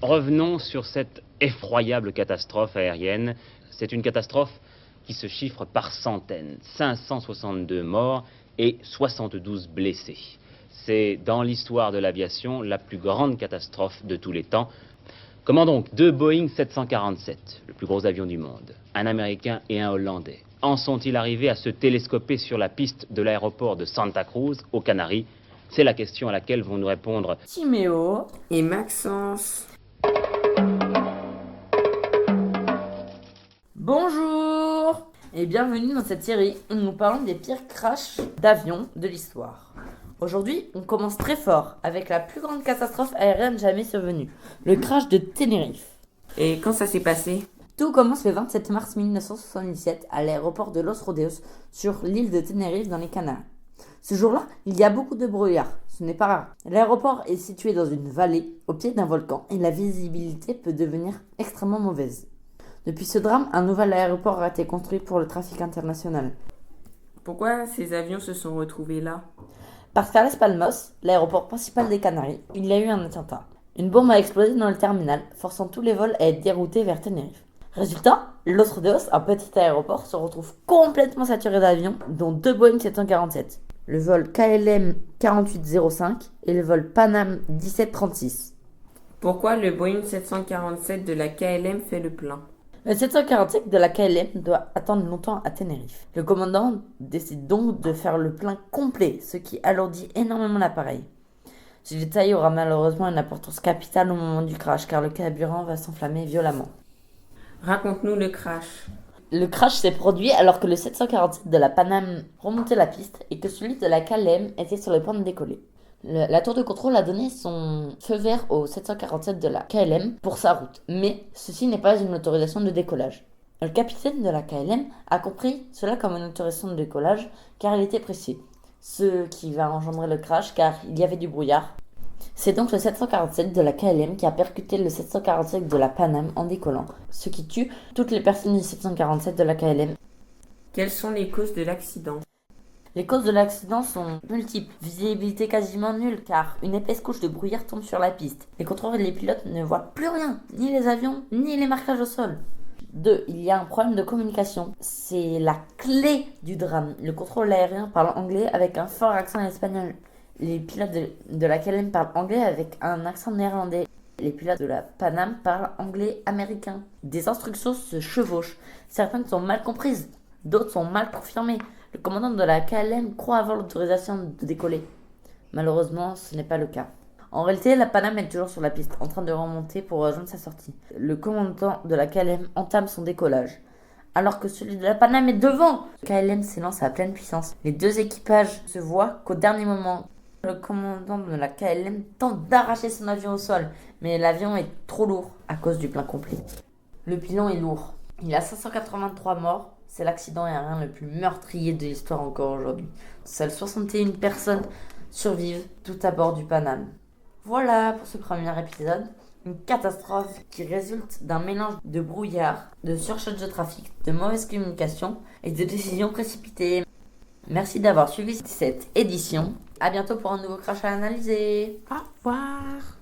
Revenons sur cette effroyable catastrophe aérienne. C'est une catastrophe qui se chiffre par centaines. 562 morts et 72 blessés. C'est dans l'histoire de l'aviation la plus grande catastrophe de tous les temps. Comment donc 2 Boeing 747, le plus gros avion du monde, un Américain et un Hollandais, en sont-ils arrivés à se télescoper sur la piste de l'aéroport de Santa Cruz, aux Canaries? C'est la question à laquelle vont nous répondre Timéo et Maxence. Bonjour et bienvenue dans cette série où nous parlons des pires crashs d'avions de l'histoire. Aujourd'hui, on commence très fort avec la plus grande catastrophe aérienne jamais survenue, le crash de Tenerife. Et quand ça s'est passé? Tout commence le 27 mars 1977 à l'aéroport de Los Rodeos sur l'île de Tenerife dans les Canaries. Ce jour-là, il y a beaucoup de brouillard, ce n'est pas rare. L'aéroport est situé dans une vallée au pied d'un volcan et la visibilité peut devenir extrêmement mauvaise. Depuis ce drame, un nouvel aéroport a été construit pour le trafic international. Pourquoi ces avions se sont retrouvés là? Parce qu'à Las Palmas, l'aéroport principal des Canaries, il y a eu un attentat. Une bombe a explosé dans le terminal, forçant tous les vols à être déroutés vers Tenerife. Résultat, Los Rodeos, un petit aéroport, se retrouve complètement saturé d'avions, dont 2 Boeing 747. Le vol KLM 4805 et le vol Panam 1736. Pourquoi le Boeing 747 de la KLM fait le plein? Le 747 de la KLM doit attendre longtemps à Tenerife. Le commandant décide donc de faire le plein complet, ce qui alourdit énormément l'appareil. Ce détail aura malheureusement une importance capitale au moment du crash, car le carburant va s'enflammer violemment. Raconte-nous le crash. Le crash s'est produit alors que le 747 de la Panam remontait la piste et que celui de la KLM était sur le point de décoller. La tour de contrôle a donné son feu vert au 747 de la KLM pour sa route, mais ceci n'est pas une autorisation de décollage. Le capitaine de la KLM a compris cela comme une autorisation de décollage car il était pressé, ce qui va engendrer le crash car il y avait du brouillard. C'est donc le 747 de la KLM qui a percuté le 747 de la Panam en décollant, ce qui tue toutes les personnes du 747 de la KLM. Quelles sont les causes de l'accident? Les causes de l'accident sont multiples. Visibilité quasiment nulle car une épaisse couche de brouillard tombe sur la piste. Les contrôleurs et les pilotes ne voient plus rien, ni les avions, ni les marquages au sol. 2. Il y a un problème de communication. C'est la clé du drame. Le contrôle aérien parle anglais avec un fort accent espagnol. Les pilotes de la KLM parlent anglais avec un accent néerlandais. Les pilotes de la Panam parlent anglais américain. Des instructions se chevauchent. Certaines sont mal comprises, d'autres sont mal confirmées. Le commandant de la KLM croit avoir l'autorisation de décoller. Malheureusement, ce n'est pas le cas. En réalité, la Panam est toujours sur la piste, en train de remonter pour rejoindre sa sortie. Le commandant de la KLM entame son décollage, alors que celui de la Panam est devant. Le KLM s'élance à pleine puissance. Les deux équipages se voient qu'au dernier moment. Le commandant de la KLM tente d'arracher son avion au sol, mais l'avion est trop lourd à cause du plein complet. Le bilan est lourd. Il y a 583 morts. C'est l'accident aérien le plus meurtrier de l'histoire encore aujourd'hui. Seules 61 personnes survivent tout à bord du Panam. Voilà pour ce premier épisode. Une catastrophe qui résulte d'un mélange de brouillard, de surcharge de trafic, de mauvaise communication et de décisions précipitées. Merci d'avoir suivi cette édition. À bientôt pour un nouveau crash à analyser. Au revoir.